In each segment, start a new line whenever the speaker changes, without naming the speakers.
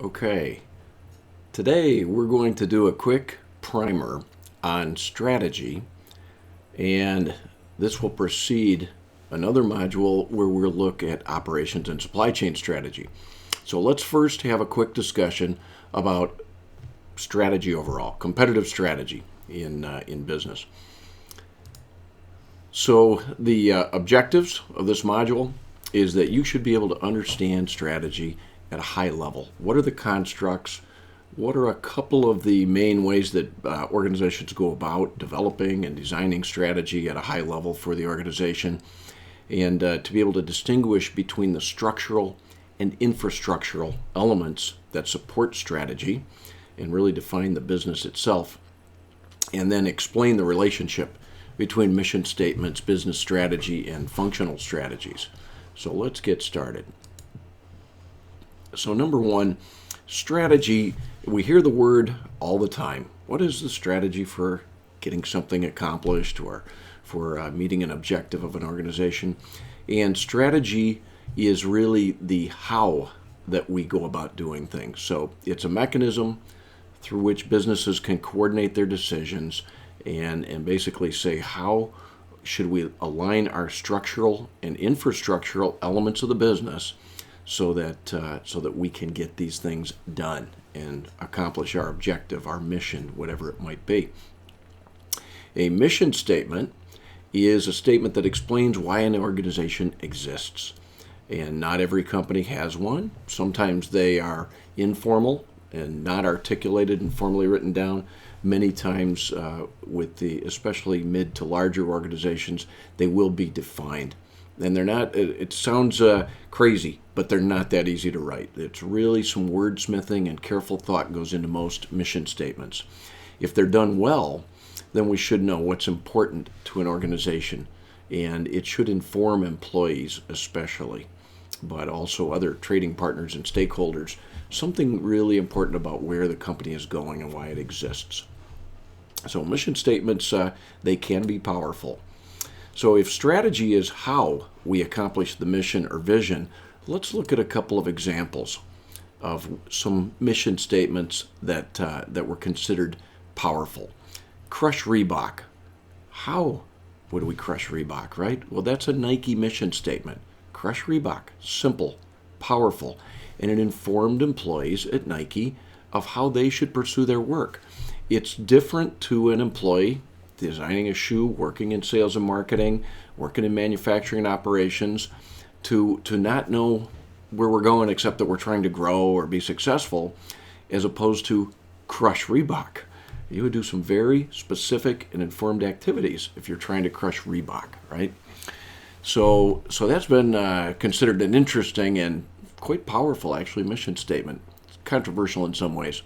Okay, today we're going to do a quick primer on strategy, and this will precede another module where we'll look at operations and supply chain strategy. So let's first have a quick discussion about strategy overall, competitive strategy in business. So the objectives of this module is that you should be able to understand strategy at a high level. What are the constructs? What are a couple of the main ways that organizations go about developing and designing strategy at a high level for the organization? And to be able to distinguish between the structural and infrastructural elements that support strategy and really define the business itself, and then explain the relationship between mission statements, business strategy, and functional strategies. So let's get started. So number one, strategy. We hear the word all the time. What is the strategy for getting something accomplished or for meeting an objective of an organization? And strategy is really the how that we go about doing things. So it's a mechanism through which businesses can coordinate their decisions and basically say how should we align our structural and infrastructural elements of the business so that we can get these things done and accomplish our objective, our mission, whatever it might be. A mission statement is a statement that explains why an organization exists. And not every company has one. Sometimes they are informal and not articulated and formally written down. Many times, with the especially mid to larger organizations, they will be defined. And they're not, it sounds crazy, but they're not that easy to write. It's really some wordsmithing and careful thought goes into most mission statements. If they're done well, then we should know what's important to an organization. And it should inform employees especially, but also other trading partners and stakeholders, something really important about where the company is going and why it exists. So mission statements, they can be powerful. So if strategy is how we accomplish the mission or vision, let's look at a couple of examples of some mission statements that were considered powerful. Crush Reebok. How would we crush Reebok, right? Well, that's a Nike mission statement. Crush Reebok. Simple, powerful, and it informed employees at Nike of how they should pursue their work. It's different to an employee designing a shoe, working in sales and marketing, working in manufacturing operations, to not know where we're going except that we're trying to grow or be successful, as opposed to crush Reebok. You would do some very specific and informed activities if you're trying to crush Reebok, right? So that's been considered an interesting and quite powerful, actually, mission statement. It's controversial in some ways.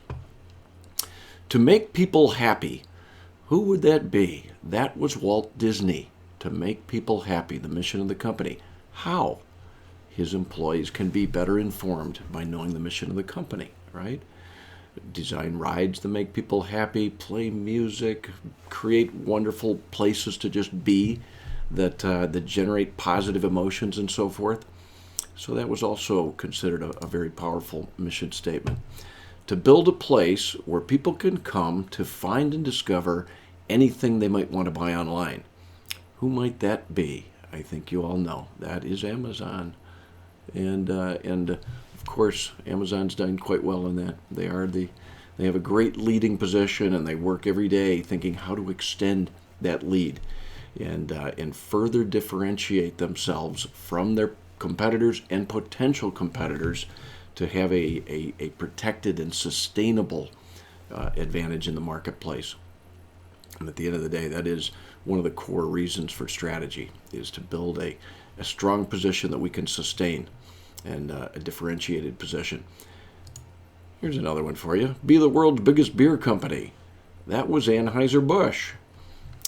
To make people happy. Who would that be? That was Walt Disney. To make people happy, the mission of the company. How? His employees can be better informed by knowing the mission of the company, right? Design rides to make people happy, play music, create wonderful places to just be that generate positive emotions and so forth. So that was also considered a very powerful mission statement. To build a place where people can come to find and discover anything they might want to buy online. Who might that be? I think you all know. That is Amazon. And of course, Amazon's done quite well in that. They have a great leading position, and they work every day thinking how to extend that lead and further differentiate themselves from their competitors and potential competitors to have a protected and sustainable advantage in the marketplace. And at the end of the day, that is one of the core reasons for strategy, is to build a strong position that we can sustain and a differentiated position. Here's another one for you. Be the world's biggest beer company. That was Anheuser-Busch.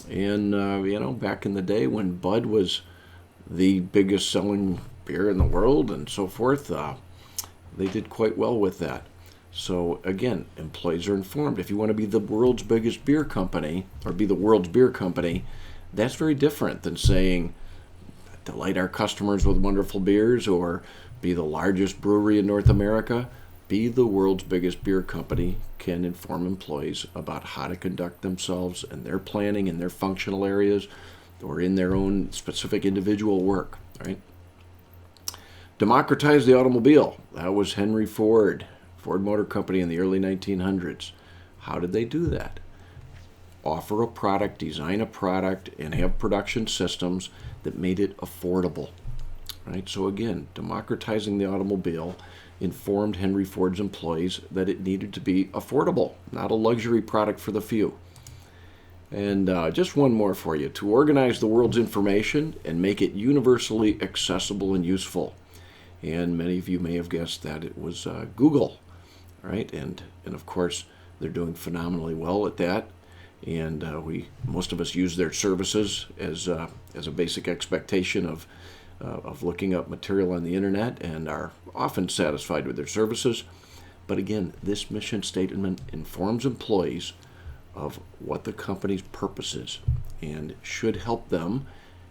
And, back in the day when Bud was the biggest selling beer in the world and so forth, they did quite well with that. So again, employees are informed. If you want to be the world's biggest beer company or be the world's beer company, that's very different than saying delight our customers with wonderful beers or be the largest brewery in North America. be the world's biggest beer company can inform employees about how to conduct themselves and their planning in their functional areas or in their own specific individual work, right? Democratize the automobile. That was Henry Ford, Ford Motor Company in the early 1900s. How did they do that? Offer a product, design a product, and have production systems that made it affordable, right? So again, democratizing the automobile informed Henry Ford's employees that it needed to be affordable, not a luxury product for the few. And just one more for you. To organize the world's information and make it universally accessible and useful. And many of you may have guessed that it was Google, right? And of course, they're doing phenomenally well at that. And most of us use their services as a basic expectation of looking up material on the internet and are often satisfied with their services. But again, this mission statement informs employees of what the company's purpose is and should help them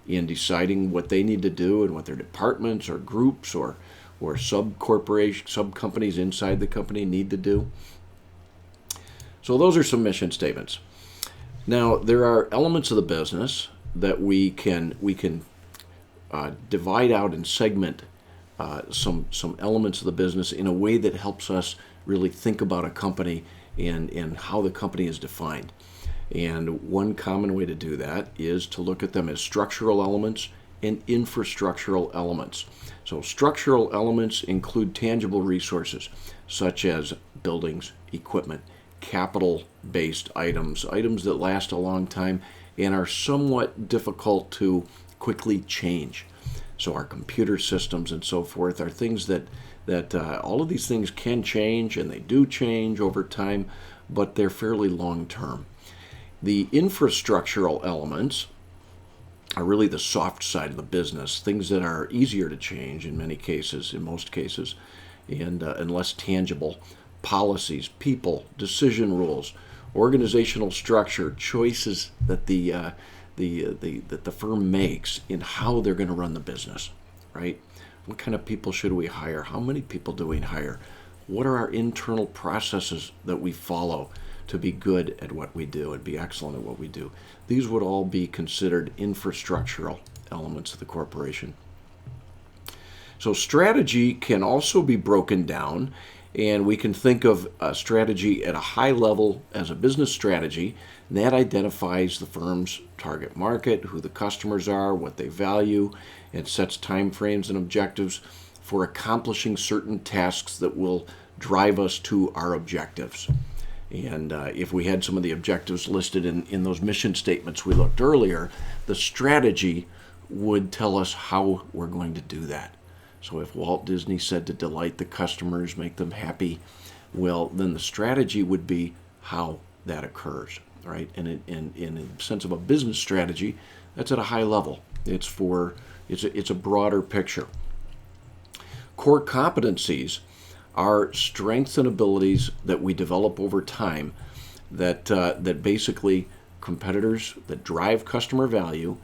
in deciding what they need to do and what their departments or groups or sub-companies inside the company need to do. So those are some mission statements. Now, there are elements of the business that we can divide out and segment some elements of the business in a way that helps us really think about a company and how the company is defined. And one common way to do that is to look at them as structural elements and infrastructural elements. So structural elements include tangible resources such as buildings, equipment, capital-based items that last a long time and are somewhat difficult to quickly change. So our computer systems and so forth are things that all of these things can change, and they do change over time, but they're fairly long-term. The infrastructural elements are really the soft side of the business, things that are easier to change in most cases, and less tangible. Policies, people, decision rules, organizational structure, choices that the firm makes in how they're going to run the business, right? What kind of people should we hire? How many people do we hire? What are our internal processes that we follow to be good at what we do and be excellent at what we do? These would all be considered infrastructural elements of the corporation. So strategy can also be broken down, and we can think of a strategy at a high level as a business strategy. And that identifies the firm's target market, who the customers are, what they value, and sets timeframes and objectives for accomplishing certain tasks that will drive us to our objectives. And if we had some of the objectives listed in those mission statements we looked earlier, the strategy would tell us how we're going to do that. So if Walt Disney said to delight the customers, make them happy, well, then the strategy would be how that occurs, right? And in the sense of a business strategy, that's at a high level. It's a broader picture. Core competencies are strengths and abilities that we develop over time that basically competitors that drive customer value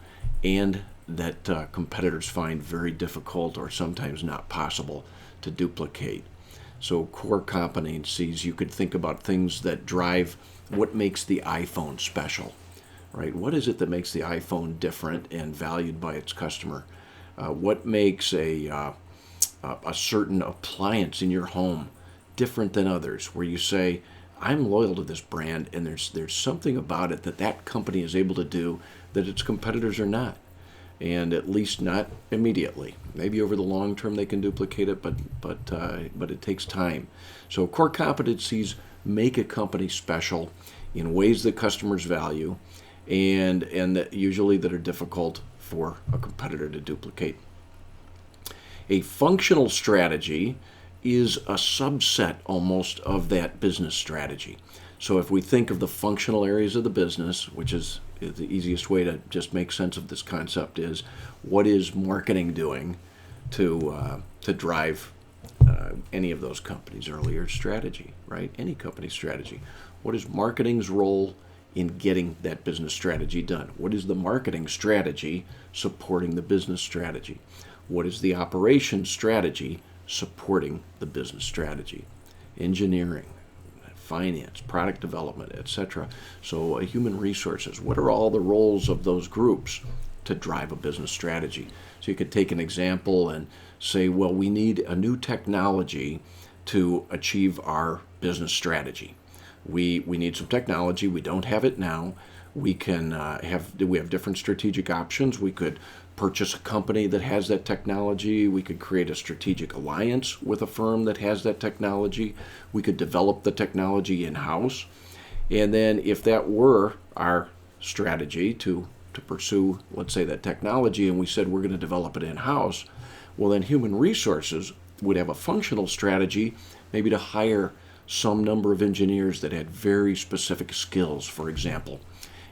and that competitors find very difficult or sometimes not possible to duplicate. So core competencies, you could think about things that drive what makes the iPhone special, right? What is it that makes the iPhone different and valued by its customer? What makes a certain appliance in your home different than others, where you say, I'm loyal to this brand, and there's something about it that company is able to do that its competitors are not, and at least not immediately. Maybe over the long term they can duplicate it, but it takes time. So core competencies make a company special in ways that customers value, and that usually that are difficult for a competitor to duplicate. A functional strategy is a subset almost of that business strategy. So if we think of the functional areas of the business, which is the easiest way to just make sense of this concept, is what is marketing doing to drive any of those companies' earlier strategy, right? Any company strategy. What is marketing's role in getting that business strategy done? What is the marketing strategy supporting the business strategy? What is the operations strategy supporting the business strategy? engineering, finance, product development, etc. So human resources, what are all the roles of those groups to drive a business strategy? So you could take an example and say, well, we need a new technology to achieve our business strategy. We need some technology. We don't have it now. We have different strategic options. We could purchase a company that has that technology. We could create a strategic alliance with a firm that has that technology. We could develop the technology in-house. And then if that were our strategy to pursue, let's say, that technology, and we said we're going to develop it in-house, well, then human resources would have a functional strategy, maybe to hire some number of engineers that had very specific skills, for example.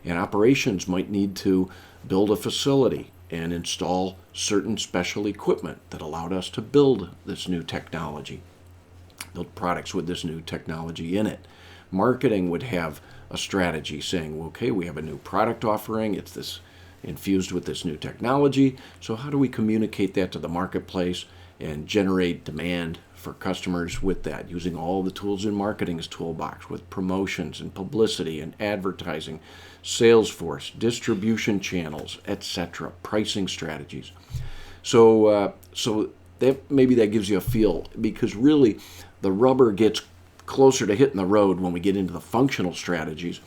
And operations might need to build a facility and install certain special equipment that allowed us to build this new technology, build products with this new technology in it. Marketing would have a strategy saying, well, okay, we have a new product offering, it's this infused with this new technology, so how do we communicate that to the marketplace and generate demand for customers with that, using all the tools in marketing's toolbox with promotions and publicity and advertising, sales force, distribution channels, etc., pricing strategies. So maybe that gives you a feel, because really the rubber gets closer to hitting the road when we get into the functional strategies,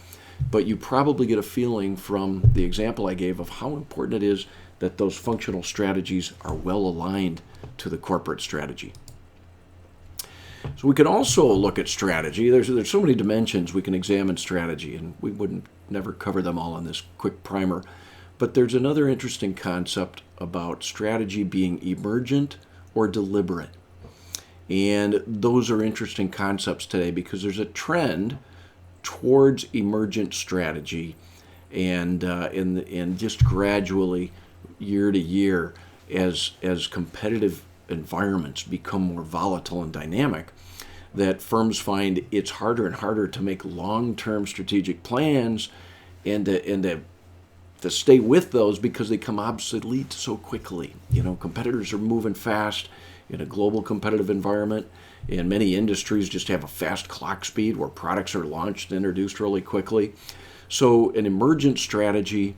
but you probably get a feeling from the example I gave of how important it is that those functional strategies are well aligned to the corporate strategy. So we can also look at strategy. There's so many dimensions we can examine strategy, and we wouldn't never cover them all in this quick primer. But there's another interesting concept about strategy being emergent or deliberate. And those are interesting concepts today because there's a trend towards emergent strategy, and just gradually, year to year, as competitive environments become more volatile and dynamic, that firms find it's harder and harder to make long-term strategic plans and to stay with those because they become obsolete so quickly. Competitors are moving fast in a global competitive environment, and many industries just have a fast clock speed where products are launched and introduced really quickly. So an emergent strategy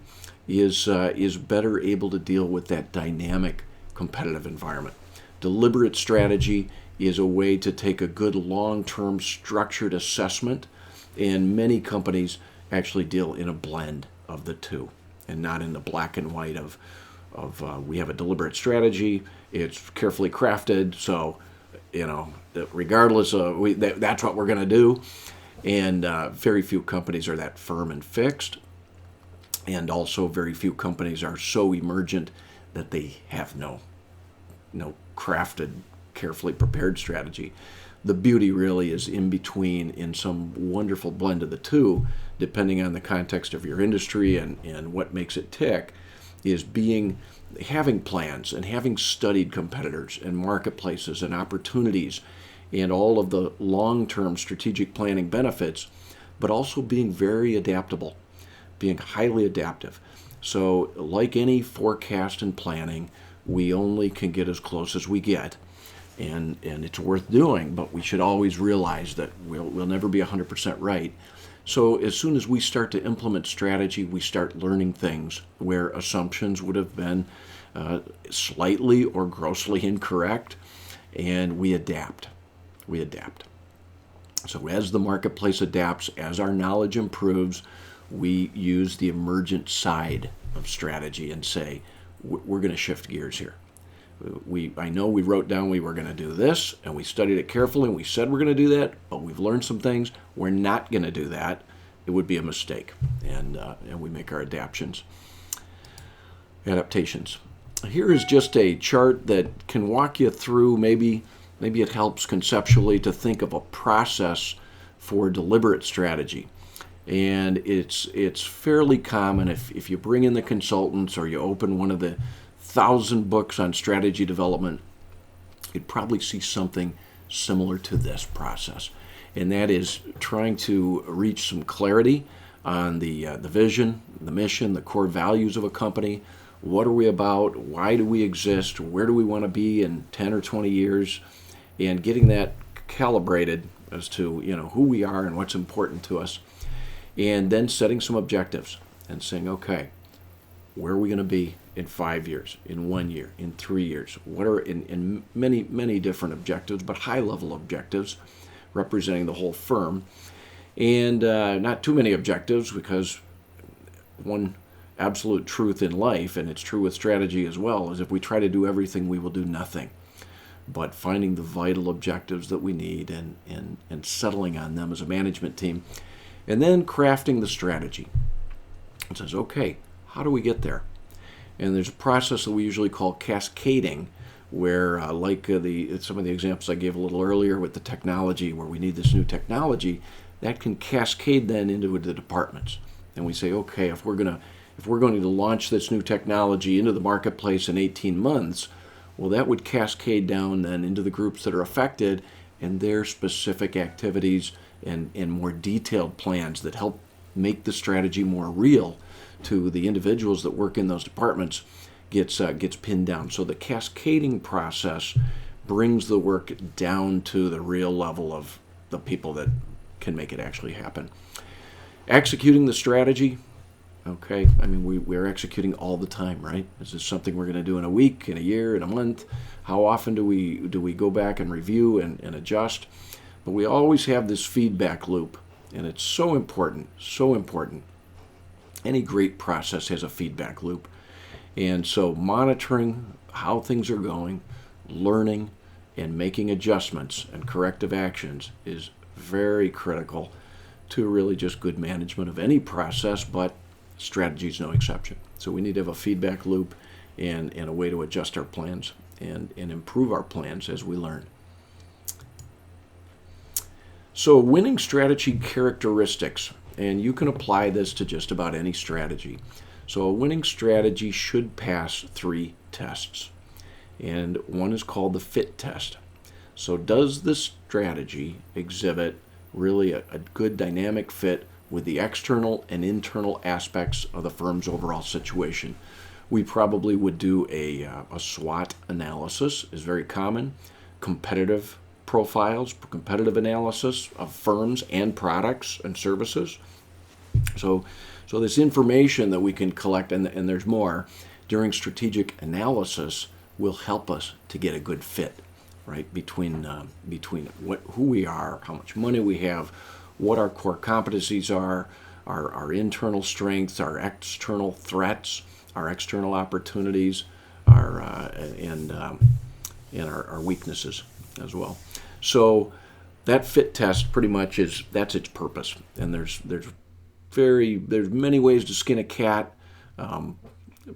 is better able to deal with that dynamic competitive environment. Deliberate strategy is a way to take a good long-term structured assessment, and many companies actually deal in a blend of the two and not in the black and white of we have a deliberate strategy, it's carefully crafted, so regardless of that's what we're going to do. And very few companies are that firm and fixed, and also very few companies are so emergent that they have no crafted, carefully prepared strategy. The beauty really is in between, in some wonderful blend of the two, depending on the context of your industry and what makes it tick, is having plans and having studied competitors and marketplaces and opportunities and all of the long-term strategic planning benefits, but also being very adaptable, being highly adaptive. So like any forecast and planning, we only can get as close as we get, and it's worth doing, but we should always realize that we'll never be 100% right. So as soon as we start to implement strategy, we start learning things where assumptions would have been slightly or grossly incorrect, and we adapt. So as the marketplace adapts, as our knowledge improves, we use the emergent side of strategy and say, we're going to shift gears here. I know we wrote down we were going to do this, and we studied it carefully, and we said we're going to do that, but we've learned some things. We're not going to do that. It would be a mistake, and we make our adaptations. Here is just a chart that can walk you through, maybe it helps conceptually to think of a process for deliberate strategy. And it's fairly common if you bring in the consultants or you open one of the 1,000 books on strategy development, you'd probably see something similar to this process. And that is trying to reach some clarity on the vision, the mission, the core values of a company. What are we about? Why do we exist? Where do we want to be in 10 or 20 years? And getting that calibrated as to who we are and what's important to us, and then setting some objectives and saying, okay, where are we going to be in 5 years, in 1 year, in 3 years? What are in many different objectives, but high-level objectives representing the whole firm, and not too many objectives, because one absolute truth in life, and it's true with strategy as well, is if we try to do everything, we will do nothing. But finding the vital objectives that we need and settling on them as a management team, and then crafting the strategy. It says, okay, how do we get there? And there's a process that we usually call cascading, where like some of the examples I gave a little earlier with the technology, where we need this new technology, that can cascade then into the departments. And we say, okay, if we're going to launch this new technology into the marketplace in 18 months, well, that would cascade down then into the groups that are affected and their specific activities and more detailed plans that help make the strategy more real to the individuals that work in those departments gets pinned down. So the cascading process brings the work down to the real level of the people that can make it actually happen. Executing the strategy, okay, I mean, we're executing all the time, right? Is this something we're going to do in a week, in a year, in a month? How often do we go back and review and adjust? But we always have this feedback loop, and it's so important, so important. Any great process has a feedback loop. And so monitoring how things are going, learning, and making adjustments and corrective actions is very critical to really just good management of any process, but strategy is no exception. So we need to have a feedback loop and a way to adjust our plans and improve our plans as we learn. So winning strategy characteristics, and you can apply this to just about any strategy. So a winning strategy should pass 3 tests, and one is called the fit test. So does the strategy exhibit really a good dynamic fit with the external and internal aspects of the firm's overall situation? We probably would do a SWOT analysis, is very common, competitive profiles, competitive analysis of firms and products and services. So this information that we can collect, and there's more, during strategic analysis will help us to get a good fit, right, between who we are, how much money we have, what our core competencies are, our internal strengths, our external threats, our external opportunities, and our weaknesses as well. So that fit test pretty much that's its purpose. And there's many ways to skin a cat,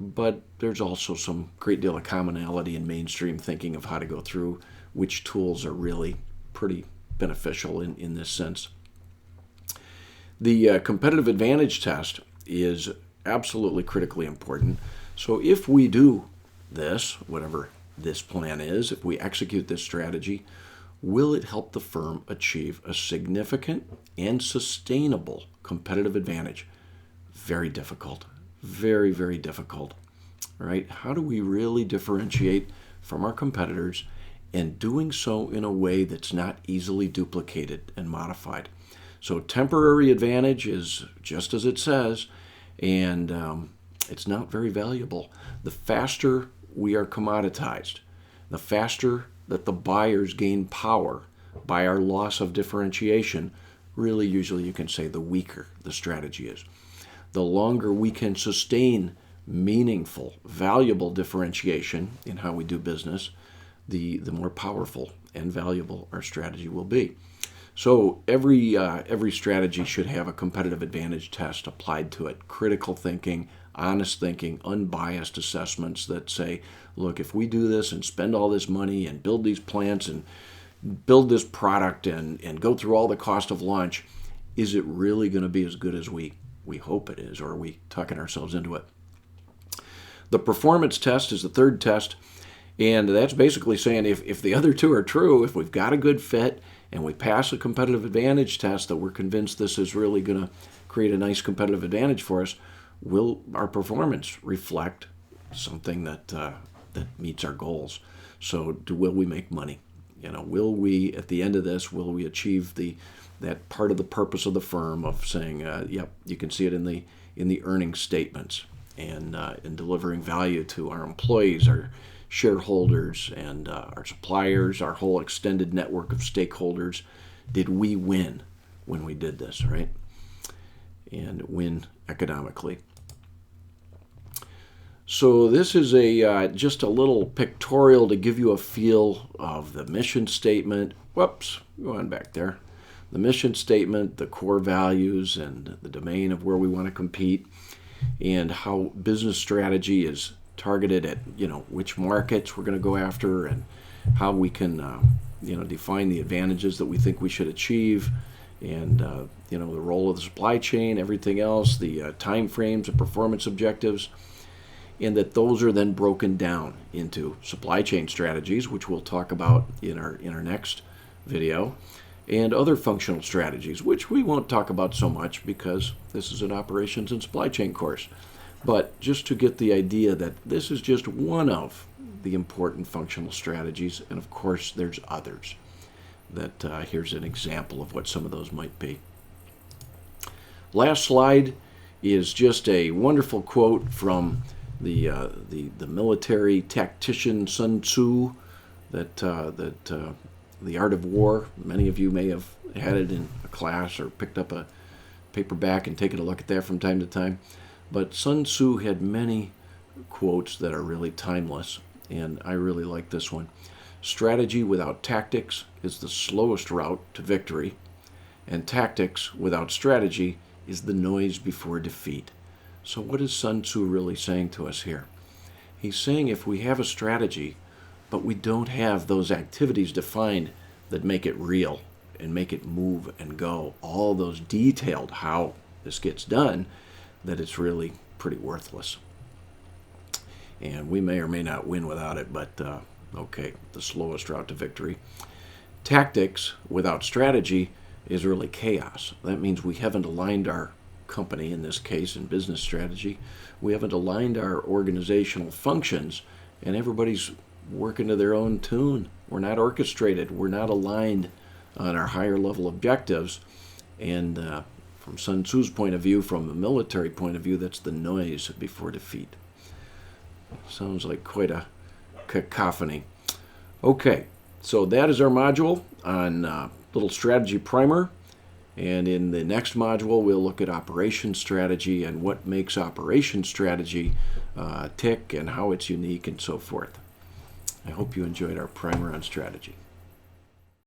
but there's also some great deal of commonality in mainstream thinking of how to go through which tools are really pretty beneficial in this sense. The competitive advantage test is absolutely critically important. So if we do this, whatever this plan is, if we execute this strategy, will it help the firm achieve a significant and sustainable competitive advantage? Very difficult. Very, very difficult. All right? How do we really differentiate from our competitors, and doing so in a way that's not easily duplicated and modified? So temporary advantage is just as it says, and it's not very valuable. The faster we are commoditized, the faster that the buyers gain power by our loss of differentiation, really usually you can say the weaker the strategy is. The longer we can sustain meaningful, valuable differentiation in how we do business, the more powerful and valuable our strategy will be. So every strategy should have a competitive advantage test applied to it. Critical thinking, honest thinking, unbiased assessments that say, look, if we do this and spend all this money and build these plants and build this product and go through all the cost of launch, is it really going to be as good as we hope it is, or are we tucking ourselves into it? The performance test is the third test, and that's basically saying if the other two are true, if we've got a good fit and we pass a competitive advantage test that we're convinced this is really going to create a nice competitive advantage for us, will our performance reflect something that meets our goals? So will we make money? Will we, at the end of this, will we achieve that part of the purpose of the firm of saying, yep, you can see it in the earnings statements, and in delivering value to our employees, our shareholders, and our suppliers, our whole extended network of stakeholders. Did we win when we did this, right? And win economically. So this is just a little pictorial to give you a feel of the mission statement. Whoops, go on back there. The mission statement, the core values, and the domain of where we want to compete, and how business strategy is targeted at which markets we're going to go after, and how we can define the advantages that we think we should achieve, and the role of the supply chain, everything else, the time frames and performance objectives, and that those are then broken down into supply chain strategies, which we'll talk about in our next video, and other functional strategies, which we won't talk about so much because this is an operations and supply chain course. But just to get the idea that this is just one of the important functional strategies, and of course there's others. That here's an example of what some of those might be. Last slide is just a wonderful quote from the military tactician Sun Tzu, that The Art of War. Many of you may have had it in a class or picked up a paperback and taken a look at that from time to time. But Sun Tzu had many quotes that are really timeless, and I really like this one. Strategy without tactics is the slowest route to victory, and tactics without strategy is the noise before defeat. So what is Sun Tzu really saying to us here? He's saying if we have a strategy, but we don't have those activities defined that make it real and make it move and go, all those detailed how this gets done, that it's really pretty worthless. And we may or may not win without it, but okay, the slowest route to victory. Tactics without strategy is really chaos. That means we haven't aligned our company, in this case in business strategy, we haven't aligned our organizational functions, and everybody's working to their own tune. We're not orchestrated. We're not aligned on our higher level objectives. And from Sun Tzu's point of view, from a military point of view, that's the noise before defeat. Sounds like quite a cacophony. Okay, so that is our module on little strategy primer. And in the next module, we'll look at operations strategy and what makes operations strategy tick and how it's unique and so forth. I hope you enjoyed our primer on strategy.